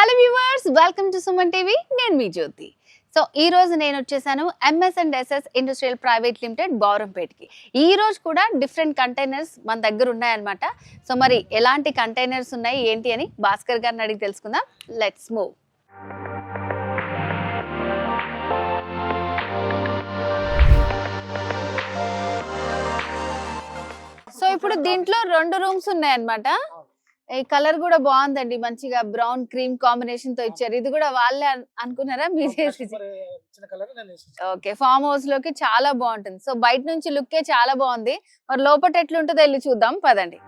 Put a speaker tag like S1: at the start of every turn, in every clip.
S1: Hello viewers, welcome to Suman TV. నేను మీ జ్యోతి. So ఈ రోజు నేను వచ్చేసాను MS&SS ఇండస్ట్రియల్ ప్రైవేట్ లిమిటెడ్ బౌరంపేట్కి. ఈ రోజు కూడా డిఫరెంట్ కంటైనర్స్ మన దగ్గర ఉన్నాయన్నమాట. సో మరి ఎలాంటి కంటైనర్స్ ఉన్నాయి ఏంటి అని భాస్కర్ గారిని అడిగి తెలుసుకుందాం. Let's move. సో ఇప్పుడు దీంట్లో 2 రూమ్స్ ఉన్నాయన్నమాట. ఈ కలర్ కూడా బాగుందండి, మంచిగా బ్రౌన్ క్రీమ్ కాంబినేషన్ తో ఇచ్చారు. ఇది కూడా వాళ్ళే అనుకున్నారా మీరు చేసి? ఓకే, ఫామ్ హౌస్ లోకి చాలా బాగుంటుంది. సో బయట నుంచి లుక్కే చాలా బాగుంది. మరి లోపల ఎట్లుంటుందో వెళ్ళి చూద్దాం పదండి.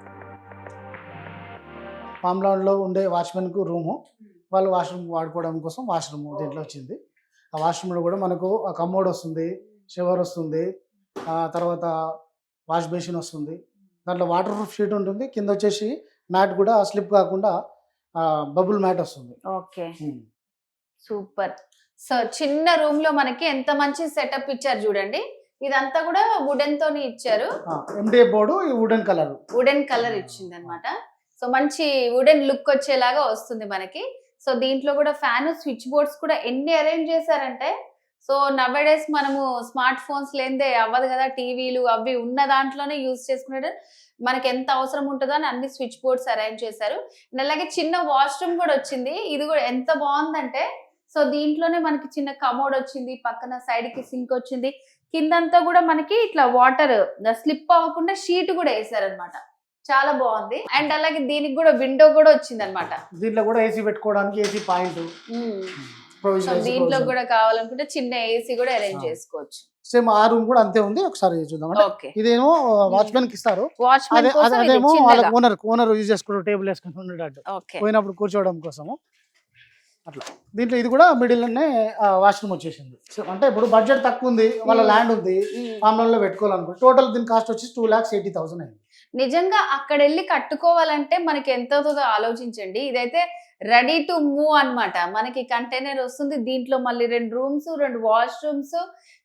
S2: ఫామ్ లాండ్ లో ఉండే వాచ్మెన్ కు రూము, వాళ్ళు వాష్రూమ్ వాడుకోవడం కోసం వాష్రూమ్ దీంట్లో వచ్చింది. ఆ వాష్రూమ్ లో కూడా మనకు కమోడ్ వస్తుంది, షవర్ వస్తుంది, తర్వాత వాష్ బేసిన్ వస్తుంది. దాంట్లో వాటర్ ప్రూఫ్ షీట్ ఉంటుంది, కింద వచ్చేసి మ్యాట్ కూడా స్లిప్ కాకుండా బబుల్ మ్యాట్ వస్తుంది.
S1: Okay, super. సో చిన్న రూమ్ లో మనకి ఎంత మంచి సెటప్ ఇచ్చారు చూడండి. ఇదంతా కూడా వుడెన్ తోని ఇచ్చారు.
S2: MDF బోర్డు వుడెన్ కలర్
S1: ఇచ్చింది అనమాట. సో మంచి వుడెన్ లుక్ వచ్చేలాగా వస్తుంది మనకి. సో దీంట్లో కూడా ఫ్యాన్, స్విచ్ బోర్డ్స్ కూడా ఎన్ని అరేంజ్ చేశారంటే, సో నవేడేస్ మనము స్మార్ట్ ఫోన్స్ లేదే అవ్వదు కదా, టీవీలు అవి ఉన్న దాంట్లోనే యూజ్ చేసుకునే మనకి ఎంత అవసరం ఉంటుందో అని అన్ని స్విచ్ బోర్డ్స్ అరేంజ్ చేశారు. అలాగే చిన్న వాష్రూమ్ కూడా వచ్చింది. ఇది కూడా ఎంత బాగుందంటే, సో దీంట్లోనే మనకి చిన్న కమోడ్ వచ్చింది, పక్కన సైడ్ కి సింక్ వచ్చింది, కిందంతా కూడా మనకి ఇట్లా వాటర్ స్లిప్ అవ్వకుండా షీట్ కూడా వేసారనమాట. చాలా బాగుంది. అండ్ అలాగే దీనికి కూడా విండో కూడా వచ్చింది అనమాట.
S2: దీంట్లో కూడా ఏసీ పెట్టుకోవడానికి ఏసీ పాయింట్,
S1: దీంట్లో కూడా కావాలనుకుంటే చిన్న ఏసీ కూడా అరేంజ్ చేసుకోవచ్చు.
S2: సేమ్ ఆ రూమ్ కూడా అంతే ఉంది. ఒకసారి చూద్దాం. ఇదేమో వాచ్మెన్ కి ఇస్తారు, అదేమో వాళ్ళకి ఓనర్ యూజ్ చేసుకుంటారు, టేబుల్ వేసుకుని ఉండేటట్టు పోయినప్పుడు కూర్చోవడం కోసము అట్లా. దీంట్లో ఇది కూడా మిడిల్ లోనే వాష్రూమ్ వచ్చేసింది. అంటే ఇప్పుడు బడ్జెట్ తక్కువ ఉంది, వాళ్ళ ల్యాండ్ ఉంది, ఫామ్ లో పెట్టుకోవాలనుకుంటే టోటల్ దీని కాస్ట్ వచ్చి 2,80,000 అయింది.
S1: నిజంగా అక్కడ వెళ్ళి కట్టుకోవాలంటే మనకి ఎంత అవుతుందో ఆలోచించండి. ఇదైతే రెడీ టు మూవ్ అన్నమాట. మనకి కంటైనర్ వస్తుంది, దీంట్లో మళ్ళీ 2 రూమ్స్, 2 వాష్రూమ్స్,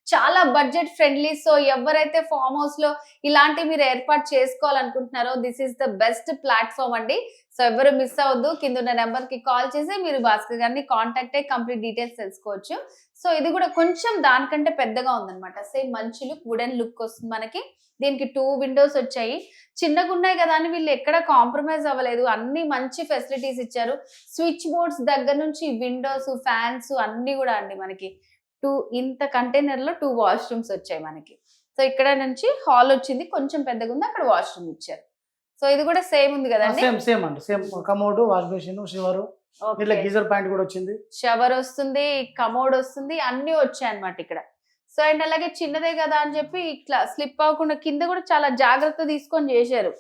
S1: చాలా బడ్జెట్ ఫ్రెండ్లీ. సో ఎవరైతే ఫామ్ హౌస్ లో ఇలాంటి మీరు ఏర్పాటు చేసుకోవాలనుకుంటున్నారో this is the best platform అండి. సో ఎవరు మిస్ అవ్వద్దు. కింద ఉన్న నెంబర్ కి కాల్ చేసి మీరు భాస్కర్ గారిని కాంటాక్ట్ అయ్యి కంప్లీట్ డీటెయిల్స్ తెలుసుకోవచ్చు. సో ఇది కూడా కొంచెం దానికంటే పెద్దగా ఉందన్నమాట. సేమ్ మంచి లుక్, వుడెన్ లుక్ వస్తుంది మనకి. దీనికి 2 విండోస్ వచ్చాయి. చిన్నగా ఉన్నాయి కదా అని వీళ్ళు ఎక్కడ కాంప్రమైజ్ అవ్వలేదు, అన్ని మంచి ఫెసిలిటీస్ ఇచ్చారు. స్విచ్ బోర్డ్స్ దగ్గర నుంచి విండోస్, ఫ్యాన్స్ అన్ని కూడా అండి మనకి ఇంత కంటైనర్ లో 2 వాష్రూమ్స్ వచ్చాయి మనకి. సో ఇక్కడ నుంచి హాల్ వచ్చింది, కొంచెం పెద్దగా ఉంది, అక్కడ వాష్రూమ్ ఇచ్చారు. సో ఇది కూడా సేమ్ ఉంది కదండి.
S2: సేమ్ అండి, same commode, wash basin, shower, geyser point కూడా వచ్చింది,
S1: షవర్ వస్తుంది, కమోడ్ వస్తుంది, అన్ని వచ్చాయి అన్నమాట ఇక్కడ. సో అండ్ అలాగే చిన్నదే కదా అని చెప్పి ఇట్లా స్లిప్ అవ్వకుండా కింద కూడా చాలా జాగ్రత్త తీసుకొని చేశారు.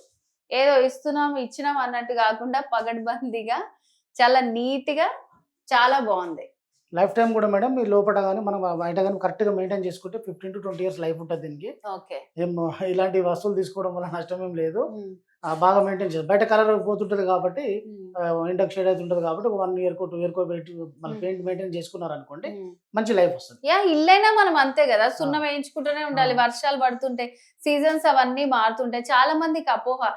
S1: ఏదో ఇచ్చినాం అన్నట్టు కాకుండా పగడ్బందీగా చాలా నీట్ గా చాలా బాగుంది.
S2: లైఫ్ టైం కూడా మేడం మీ లోపల కానీ మనం బయట కానీ కరెక్ట్ గా మెయింటైన్ చేసుకుంటే 15 to 20 years లైఫ్ ఉంటుంది దీనికి. ఏం ఇలాంటి వస్తువులు తీసుకోవడం వల్ల నష్టం ఏం లేదు. బాగా మెయింటైన్ చేయాలి. బయట కలర్ పోతుంటది కాబట్టి, ఎండకు షేడ్ అవుతుంటది కాబట్టి 1 year 2 year పెట్టి మన పెయింట్ మెయింటైన్ చేసుకున్నారు అనుకోండి, మంచి లైఫ్ వస్తుంది.
S1: ఇల్లైనా మనం అంతే కదా, సున్నం వేయించుకుంటూనే ఉండాలి. వర్షాలు పడుతుంటాయి, సీజన్స్ అవన్నీ మారుతుంటాయి. చాలా మందికి అపోహ,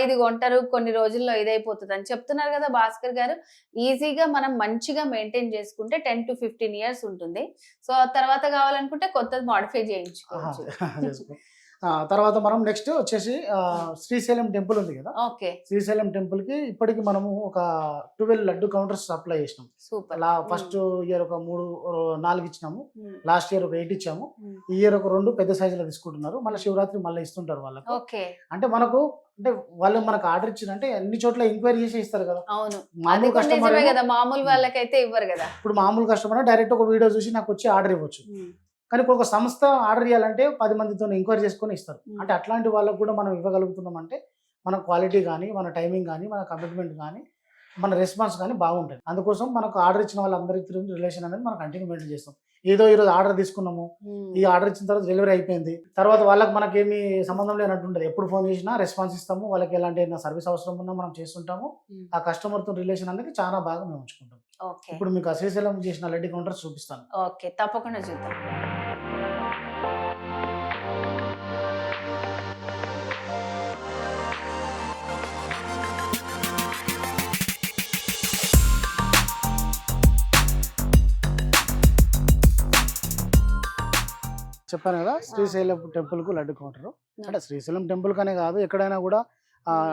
S1: ఇది కొంటారు కొన్ని రోజుల్లో ఇదైపోతుంది అని చెప్తున్నారు కదా భాస్కర్ గారు. ఈజీగా మనం మంచిగా మెయింటైన్ చేసుకుంటే 10 to 15 years ఉంటుంది. సో తర్వాత కావాలనుకుంటే కొత్తది మాడిఫై చేయించుకోవచ్చు.
S2: తర్వాత మనం నెక్స్ట్ వచ్చేసి శ్రీశైలం టెంపుల్ ఉంది కదా. శ్రీశైలం టెంపుల్ కి ఇప్పటికి మనము ఒక 12 లడ్డు కౌంటర్స్ సప్లై చేసినాం. ఫస్ట్ ఇయర్ ఒక 4 ఇచ్చినాము, లాస్ట్ ఇయర్ ఒక 8 ఇచ్చాము, ఈ ఇయర్ ఒక 2 పెద్ద సైజులో తీసుకుంటున్నారు. మళ్ళీ శివరాత్రి మళ్ళీ ఇస్తుంటారు వాళ్ళకు. అంటే వాళ్ళు మనకు ఆర్డర్ ఇచ్చిందంటే అన్ని చోట్ల ఎంక్వైరీ చేసి ఇస్తారు కదా. మామూలు కస్టమర్
S1: మామూలు వాళ్ళకైతే ఇవ్వరు కదా.
S2: ఇప్పుడు మామూలు కస్టమర్ డైరెక్ట్ ఒక వీడియో చూసి నాకు వచ్చి ఆర్డర్ ఇవ్వచ్చు. కానీ ఇప్పుడు ఒక సంస్థ ఆర్డర్ చేయాలంటే 10 మందితో ఎంక్వైరీ చేసుకొని ఇస్తారు. అంటే అట్లాంటి వాళ్ళకు కూడా మనం ఇవ్వగలుగుతున్నాం అంటే మన క్వాలిటీ కానీ, మన టైమింగ్ కానీ, మన కమిట్మెంట్ కానీ, మన రెస్పాన్స్ కానీ బాగుంటుంది. అందుకోసం మనకు ఆర్డర్ ఇచ్చిన వాళ్ళందరికీ రిలేషన్ అనేది మనం కంటిన్యూ మెయింటైన్ చేస్తాం. ఏదో ఈరోజు ఆర్డర్ తీసుకున్నాము, ఈ ఆర్డర్ ఇచ్చిన తర్వాత డెలివరీ అయిపోయింది, తర్వాత వాళ్ళకి మనకేమి సంబంధం లేనట్టుంటది. ఎప్పుడు ఫోన్ చేసినా రెస్పాన్స్ ఇస్తాము, వాళ్ళకి ఎలాంటి సర్వీస్ అవసరం ఉన్నా మనం చేస్తుంటాము. ఆ కస్టమర్తో రిలేషన్ అనేది చాలా బాగా మేము ఉంచుకుంటాం. ఇప్పుడు మీకు శ్రీశైలం చేసిన లడ్డు కౌంటర్స్ చూపిస్తాను.
S1: తప్పకుండా చూద్దాం.
S2: చెప్పాను కదా, శ్రీశైలం టెంపుల్ కు లడ్డు కౌంటర్. అంటే శ్రీశైలం టెంపుల్ కనే కాదు, ఎక్కడైనా కూడా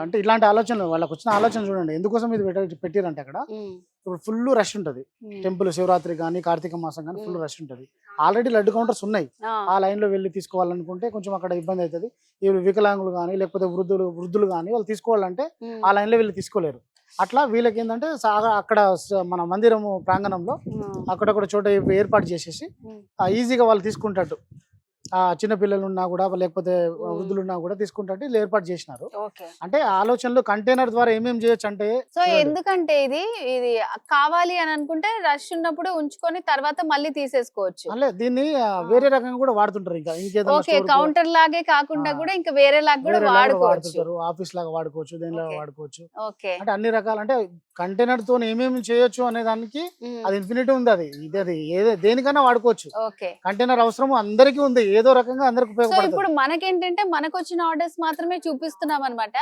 S2: అంటే ఇలాంటి ఆలోచనలు వాళ్ళకి వచ్చిన ఆలోచన చూడండి. ఎందుకోసం ఇది పెట్టిరంటే అక్కడ ఇప్పుడు ఫుల్ రష్ ఉంటది. టెంపుల్ శివరాత్రి కానీ కార్తీక మాసం కానీ ఫుల్ రష్ ఉంటది. ఆల్రెడీ లడ్డు కౌంటర్స్ ఉన్నాయి. ఆ లైన్ లో వెళ్ళి తీసుకోవాలనుకుంటే కొంచెం అక్కడ ఇబ్బంది అవుతుంది. ఇవి వికలాంగులు కానీ లేకపోతే వృద్ధులు కానీ వాళ్ళు తీసుకోవాలంటే ఆ లైన్ లో వెళ్ళి తీసుకోలేరు. అట్లా వీళ్ళకి ఏంటంటే అక్కడ మన మందిరము ప్రాంగణంలో అక్కడొక్కడ చోట ఏర్పాటు చేసేసి ఈజీగా వాళ్ళు తీసుకుంటాడు. చిన్న పిల్లలు ఉన్నా కూడా లేకపోతే వృద్ధులు ఉన్నా కూడా తీసుకుంటే ఏర్పాటు చేసినారు. అంటే ఆలోచనలు కంటైనర్ ద్వారా ఏమేమి చేయొచ్చు అంటే,
S1: సో ఎందుకంటే ఇది కావాలి అని అనుకుంటే రష్ ఉన్నప్పుడు ఉంచుకొని తర్వాత మళ్ళీ తీసేసుకోవచ్చు.
S2: అలే దీన్ని వేరే రకంగా కూడా వాడుతుంటారు. ఇంకా ఇంకేదో
S1: కౌంటర్ లాగే కాకుండా కూడా ఇంకా వేరే లాగా కూడా వాడుకోవచ్చు.
S2: ఆఫీస్ లాగా వాడుకోవచ్చు, దేనిలాగా వాడుకోవచ్చు. అంటే అన్ని రకాలు అంటే కంటైనర్ తో ఏమేమి చేయొచ్చు అనే దానికి అది ఇన్ఫినిటీ ఉంది. అది దేనికైనా వాడుకోవచ్చు. కంటైనర్ అవసరం అందరికీ ఉంది, ఏదో రకంగా అందరికి ఉపయోగపడుతుంది.
S1: ఇప్పుడు మనకేంటంటే మనకు వచ్చిన ఆర్డర్స్ మాత్రమే చూపిస్తున్నాం అనమాట.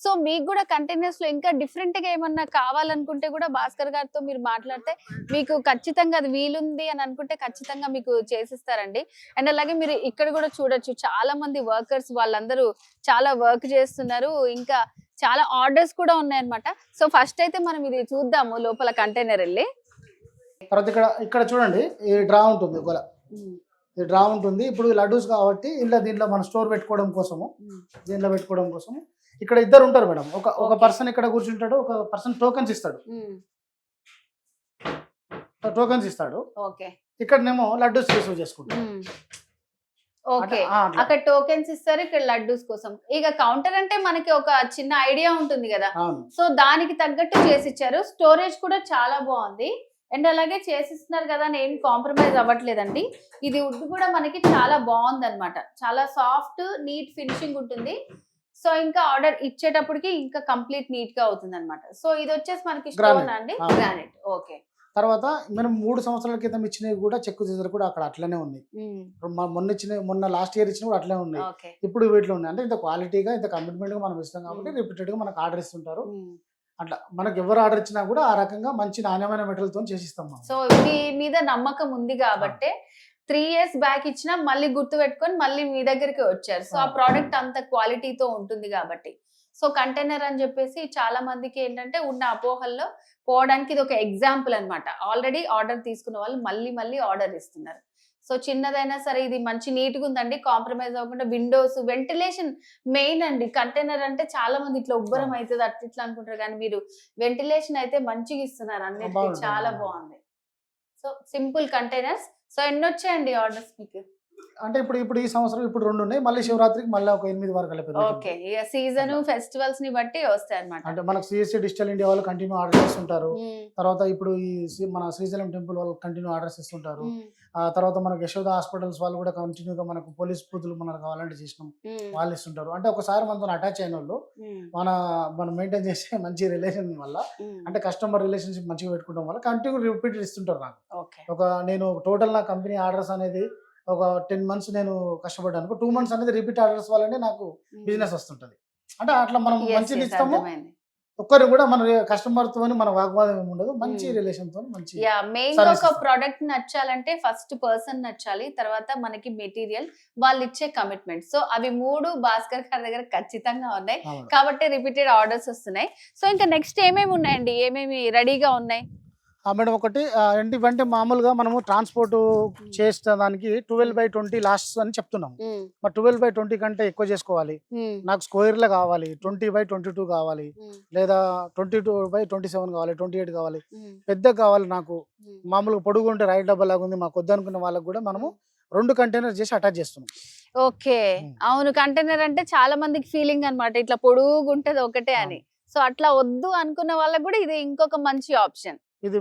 S1: సో మీకు కూడా కంటైనర్స్ లో ఇంకా డిఫరెంట్ గా ఏమన్నా కావాలనుకుంటే కూడా భాస్కర్ గారితో మీరు మాట్లాడితే మీకు ఖచ్చితంగా అది వీలుంది అని అనుకుంటే ఖచ్చితంగా మీకు చేసిస్తారండి. అండ్ అలాగే మీరు ఇక్కడ కూడా చూడొచ్చు, చాలా మంది వర్కర్స్ వాళ్ళందరూ చాలా వర్క్ చేస్తున్నారు. ఇంకా చాలా ఆర్డర్స్ కూడా ఉన్నాయన్నమాట. సో ఫస్ట్ అయితే మనం ఇది చూద్దాము లోపల కంటైనర్ వెళ్ళి.
S2: తర్వాత ఇక్కడ చూడండి, ఈ డ్రా ఉంటుంది, ఈ డ్రా ఉంటుంది. ఇప్పుడు లడ్డూస్ కాబట్టి దీంట్లో మనం స్టోర్ పెట్టుకోవడం కోసము, దీంట్లో పెట్టుకోవడం కోసము ఇక్కడ ఇద్దరు ఉంటారు మేడం. ఒక పర్సన్ ఇక్కడ కూర్చుంటాడు, ఒక పర్సన్ టోకెన్స్ ఇస్తాడు. ఇక్కడనేమో లడ్డూస్ రిసీవ్ చేసుకుంటాడు.
S1: ఓకే, అక్కడ టోకెన్స్ ఇస్తారు, ఇక్కడ లడ్డూస్ కోసం. ఇక కౌంటర్ అంటే మనకి ఒక చిన్న ఐడియా ఉంటుంది కదా, సో దానికి తగ్గట్టు చేసి ఇచ్చారు. స్టోరేజ్ కూడా చాలా బాగుంది. అండ్ అలాగే చేసిస్తున్నారు కదా అని ఏం కాంప్రమైజ్ అవ్వట్లేదండి. ఇది వుడ్ కూడా మనకి చాలా బాగుంది అనమాట. చాలా సాఫ్ట్ నీట్ ఫినిషింగ్ ఉంటుంది. సో ఇంకా ఆర్డర్ ఇచ్చేటప్పటికి ఇంకా కంప్లీట్ నీట్ గా అవుతుంది అనమాట. సో ఇది వచ్చేసి మనకి స్టోన్ అండి, గ్రానైట్. ఓకే.
S2: తర్వాత మనం 3 సంవత్సరాల క్రితం ఇచ్చినవి కూడా చెక్కు సీజర్ కూడా అక్కడ అట్లనే ఉన్నాయి. మొన్న లాస్ట్ ఇయర్ ఇచ్చిన కూడా అట్లనే ఉన్నాయి. ఇప్పుడు వీటిలో ఉన్నాయి. అంటే ఇంత క్వాలిటీగా ఇంత కమిట్మెంట్ గా మనం ఇస్తాం కాబట్టి రిపీటెడ్ గా మనకు ఆర్డర్ ఇస్తుంటారు. అట్లా మనకు ఎవరు ఆర్డర్ ఇచ్చినా కూడా ఆ రకంగా మంచి నాణ్యమైన మెటీరియల్ తో చేసిస్తాం.
S1: సో మీ మీద నమ్మకం ఉంది కాబట్టి 3 years బ్యాక్ ఇచ్చినా మళ్ళీ గుర్తు పెట్టుకొని మళ్ళీ మీ దగ్గరికి వచ్చారు. సో ఆ ప్రోడక్ట్ అంత క్వాలిటీతో ఉంటుంది కాబట్టి. సో కంటైనర్ అని చెప్పేసి చాలా మందికి ఏంటంటే ఉన్న అపోహల్లో పోవడానికి ఇది ఒక ఎగ్జాంపుల్ అనమాట. ఆల్రెడీ ఆర్డర్ తీసుకున్న వాళ్ళు మళ్ళీ ఆర్డర్ ఇస్తున్నారు. సో చిన్నదైనా సరే ఇది మంచి నీట్ గా ఉందండి, కాంప్రమైజ్ అవ్వకుండా. విండోస్, వెంటిలేషన్ మెయిన్ అండి. కంటైనర్ అంటే చాలా మంది ఇట్లా ఉబ్బరం అవుతుంది అట్లా అనుకుంటారు, కానీ మీరు వెంటిలేషన్ అయితే మంచిగా ఇస్తున్నారు అన్నిటికీ. చాలా బాగుంది. So simple containers. సో ఎన్ని వచ్చాయండి ఆర్డర్స్ మీకు?
S2: అంటే ఇప్పుడు ఈ సంవత్సరం ఇప్పుడు 2 ఉన్నాయి, మళ్ళీ శివరాత్రికి మళ్ళీ ఒక 8 వరకు కలిపి.
S1: ఓకే, ఇక సీజన్ ఫెస్టివల్స్ ని బట్టి వస్తాయి అన్నమాట.
S2: అంటే మనకు సిఎస్సి డిజిటల్ ఇండియా వాళ్ళు కంటిన్యూ ఆర్డర్ చేస్తుంటారు. తర్వాత ఇప్పుడు మన శ్రీశైలం టెంపుల్ వాళ్ళు కంటిన్యూ ఆర్డర్స్ ఇస్తుంటారు. ఆ తర్వాత మనకు యశోద హాస్పిటల్స్ వాళ్ళు కూడా కంటిన్యూగా మనకు పోలీస్ బూతులు మనకు కావాలంటే చేసినాం, వాళ్ళు ఇస్తుంటారు. అంటే ఒకసారి మనతో అటాచ్ అయిన వాళ్ళు మనం మెయింటైన్ చేసే మంచి రిలేషన్ వల్ల, అంటే కస్టమర్ రిలేషన్షిప్ మంచిగా పెట్టుకోవడం వల్ల కంటిన్యూ రిపీట్ ఇస్తుంటారు నాకు. నేను టోటల్ నా కంపెనీ ఆర్డర్స్ అనేది ఒక 10 months నేను కష్టపడ్డాను. 2 months అనేది రిపీట్ ఆర్డర్స్ వల్లనే నాకు బిజినెస్ వస్తుంటది. అంటే అట్లా మనం మంచిది ఇస్తాము. ఒక్కరు కూడా మన కస్టమర్ తో మన వాగ్వాదం ఏమి ఉండదు, మంచి రిలేషన్ తో మంచి.
S1: మెయిన్ ఒక ప్రోడక్ట్ నచ్చాలంటే ఫస్ట్ పర్సన్ నచ్చాలి, తర్వాత మనకి మెటీరియల్, వాళ్ళు ఇచ్చే కమిట్మెంట్. సో అవి 3 భాస్కర్ గారి దగ్గర ఖచ్చితంగా ఉన్నాయి కాబట్టి రిపీటెడ్ ఆర్డర్స్ వస్తున్నాయి. సో ఇంకా నెక్స్ట్ ఏమేమి ఉన్నాయండి, ఏమేమి రెడీగా ఉన్నాయి?
S2: మేడం ఒకటి ఏంటంటే మామూలుగా మనము ట్రాన్స్పోర్ట్ చేసేదానికి 12/20 లాస్ట్ అని చెప్తున్నాం. మరి 12/20 కంటే ఎక్కువ చేసుకోవాలి, నాకు స్క్వేర్ లో కావాలి, 20/22 కావాలి, లేదా 22/27 కావాలి, 28 కావాలి, పెద్ద కావాలి. నాకు మామూలుగా పొడుగు ఉంటే రైట్ డబ్బా లాగా ఉంది మాకు వద్దనుకున్న వాళ్ళకి కూడా మనము 2 కంటైనర్ చేసి అటాచ్ చేస్తున్నాం.
S1: ఓకే, అవును. కంటైనర్ అంటే చాలా మందికి ఫీలింగ్ అన్నమాట, ఇట్లా పొడుగు ఉంటది ఒకటే అని. సో అట్లా వద్దు అనుకున్న వాళ్ళకి కూడా ఇది ఇంకొక మంచి ఆప్షన్.
S2: ఇది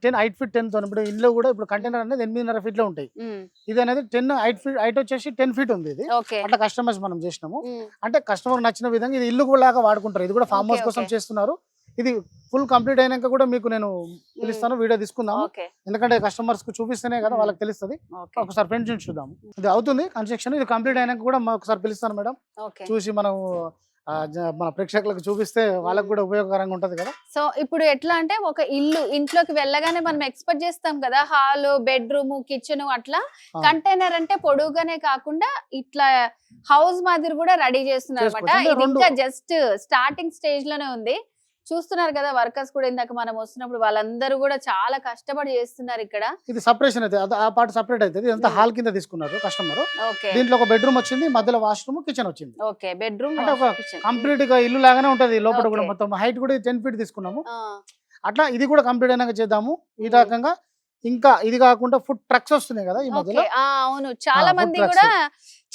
S2: 10 8 feet 10 తో ఇప్పుడు ఇంట్లో కూడా ఇప్పుడు కంటైనర్ అనేది 8.5 feet లో ఉంటాయి. ఇది అనేది 10 8 feet హైట్ వచ్చేసి 10 feet ఉంది. ఇది అట్లా కస్టమైజ్ మనం చేసినాము. అంటే కస్టమర్ నచ్చిన విధంగా ఇది ఇల్లు లాగా వాడుకుంటారు. ఇది కూడా ఫార్మ్ హౌస్ కోసం చేస్తున్నారు. ఇది ఫుల్ కంప్లీట్ అయినాక కూడా మీకు నేను పిలుస్తాను, వీడియో తీసుకుందాం. ఎందుకంటే కస్టమర్స్ కు చూపిస్తేనే కదా వాళ్ళకి తెలుస్తుంది. ఒకసారి ఫ్రెండ్స్ నుంచి చూద్దాం. ఇది అవుతుంది కన్స్ట్రక్షన్. ఇది కంప్లీట్ అయినాక కూడా ఒకసారి పిలుస్తాను మేడం, చూసి మనం మన ప్రేక్షకులకు చూపిస్తే వాళ్ళకు కూడా ఉపయోగకరంగా ఉంటది కదా.
S1: సో ఇప్పుడు ఎట్లా అంటే ఒక ఇంట్లోకి వెళ్ళగానే మనం ఎక్స్పెక్ట్ చేస్తాం కదా, హాల్, బెడ్రూమ్, కిచెన్ అట్లా. కంటైనర్ అంటే పొడుగుగానే కాకుండా ఇట్లా హౌస్ మాదిరి కూడా రెడీ చేస్తున్నారు అనమాట.
S2: చేసుకోవచ్చు. అంటే
S1: ఇది ఇంకా జస్ట్ స్టార్టింగ్ స్టేజ్ లోనే ఉంది. చూస్తున్నారు కదా వర్కర్స్ కూడా, ఇందాక మనం వస్తున్నప్పుడు వాళ్ళందరూ కూడా చాలా కష్టపడి చేస్తున్నారు ఇక్కడ.
S2: ఇది సపరేషన్ అయితే ఆ పార్ట్ సపరేట్ అవుతుంది. ఇదంతా
S1: Hmm.
S2: హాల్ కింద తీసుకున్నారు కస్టమర్.
S1: ఓకే
S2: దీంట్లో ఒక బెడ్రూమ్ వచ్చింది, మధ్యలో వాష్రూమ్, కిచెన్ వచ్చింది.
S1: ఓకే బెడ్రూమ్
S2: అంటే ఒక కంప్లీట్ గా ఇల్లు లాగానే ఉంటది. లోపల కూడా
S1: Okay.
S2: మొత్తం హైట్ కూడా 10 feet తీసుకున్నాము. అట్లా ఇది కూడా కంప్లీట్ అయినాక చేద్దాము. ఈ రకంగా ఇంకా ఇది కాకుండా ఫుడ్ ట్రక్స్ వస్తున్నాయి కదా ఈ మధ్యలో.
S1: అవును, చాలా
S2: food
S1: మంది
S2: trucks.
S1: కూడా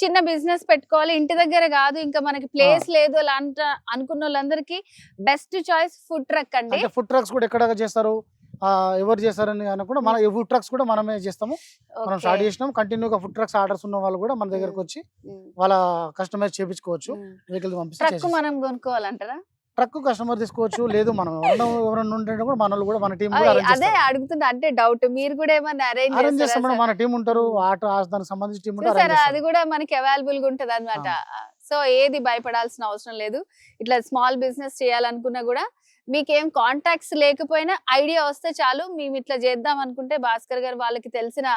S1: చిన్న బిజినెస్ పెట్టుకోవాలి, ఇంటి దగ్గర కాదు, ఇంకా మనకి ప్లేస్ లేదు అలా అనుకున్న వాళ్ళందరికీ బెస్ట్ చాయిస్ ఫుడ్ ట్రక్ అండి.
S2: అంటే ఫుడ్ ట్రక్స్ కూడా ఎక్కడ చేస్తారు, ఎవరు చేస్తారని అనకుండా మన ఫుడ్ ట్రక్స్ కూడా మనమే చేస్తాము. మనం
S1: Okay.
S2: స్టార్ట్ చేసినాం. కంటిన్యూగా ఫుడ్ ట్రక్స్ ఆర్డర్స్ ఉన్న వాళ్ళు కూడా మన దగ్గరకు వచ్చి వాళ్ళ కస్టమైజ్ చేయించుకోవచ్చు. వెహికల్
S1: ట్రక్
S2: పంపిస్తే
S1: మనం కొనుక్కోవాలంటారా?
S2: ట్రక్ కస్టమర్ తీసుకోవచ్చు. లేదు మనం ఎవరైనా ఉంటే కూడా మన వాళ్ళు కూడా మన టీం కూడా
S1: అదే అడుగుతున్నా, అంటే డౌట్ మీరు కూడా ఏమన్నా
S2: అరేంజ్
S1: అరేంజ్
S2: చేస్తాం మేడం.
S1: చేస్తారా?
S2: మన టీం ఉంటారు, ఆటో దానికి సంబంధించి టీం ఉంటారు,
S1: చూసారా,
S2: arrange
S1: అది
S2: చేస్తారు.
S1: కూడా మనకి అవైలబుల్ గా ఉంటది అనమాట. సో ఏది భయపడాల్సిన అవసరం లేదు. ఇట్లా స్మాల్ బిజినెస్ చేయాలనుకున్నా కూడా మీకేం కాంటాక్ట్స్ లేకపోయినా ఐడియా వస్తే చాలు. మేము ఇట్లా చేద్దాం అనుకుంటే భాస్కర్ గారు వాళ్ళకి తెలిసిన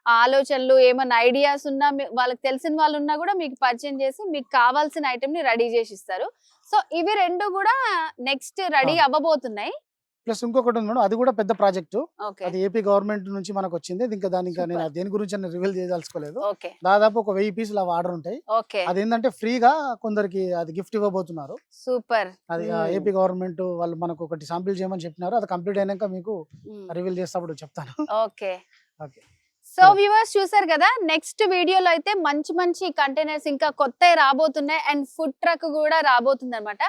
S1: ఆలోచనలు, ఏమైనా ఐడియాస్ ఉన్నా, వాళ్ళకి తెలిసిన వాళ్ళు ఉన్నా కూడా మీకు పరిచయం చేసి మీకు కావాల్సిన ఐటమ్ ని రెడీ చేసి ఇస్తారు. సో ఇవి రెండు కూడా నెక్స్ట్ రెడీ అవ్వబోతున్నాయి.
S2: ప్లస్ ఇంకొకటి ఉంది మేడం, అది కూడా పెద్ద ప్రాజెక్ట్.
S1: ఓకే
S2: అది ఏపీ గవర్నమెంట్ నుంచి మనకు వచ్చింది. ఇంకా దానికి నేను
S1: Super.
S2: దేని గురించి రివీల్ చేయదలుచుకోలేదు.
S1: ఓకే
S2: దాదాపు ఒక 1000 పీసులు ఆర్డర్ ఉంటాయి.
S1: ఓకే
S2: అది ఏంటంటే ఫ్రీగా కొందరికి అది గిఫ్ట్ ఇవ్వబోతున్నారు.
S1: సూపర్.
S2: అది ఏపీ గవర్నమెంట్ వాళ్ళు మనకు ఒకటి శాంపిల్ చేయమని చెప్పినారు. అది కంప్లీట్ అయినాక మీకు రివీల్ చేసేటప్పుడు చెప్తాను.
S1: Okay
S2: okay.
S1: సో వ్యూవర్స్ చూసారు కదా, నెక్స్ట్ వీడియోలో అయితే మంచి మంచి కంటైనర్స్ ఇంకా కొత్తవి రాబోతున్నాయి అండ్ ఫుడ్ ట్రక్ కూడా రాబోతుంది అనమాట.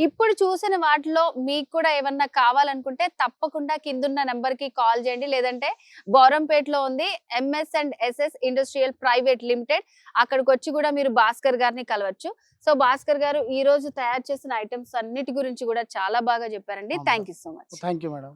S1: ఇప్పుడు చూసిన వాటిలో మీకు కూడా ఏమన్నా కావాలనుకుంటే తప్పకుండా కిందున్న నెంబర్ కి కాల్ చేయండి, లేదంటే బౌరంపేటలో ఉంది MS&SS ఇండస్ట్రియల్ ప్రైవేట్ లిమిటెడ్, అక్కడికి వచ్చి కూడా మీరు భాస్కర్ గారిని కలవచ్చు. సో భాస్కర్ గారు ఈ రోజు తయారు చేసిన ఐటమ్స్ అన్నిటి గురించి కూడా చాలా బాగా చెప్పారండి. Thank you so much.
S2: Thank you madam.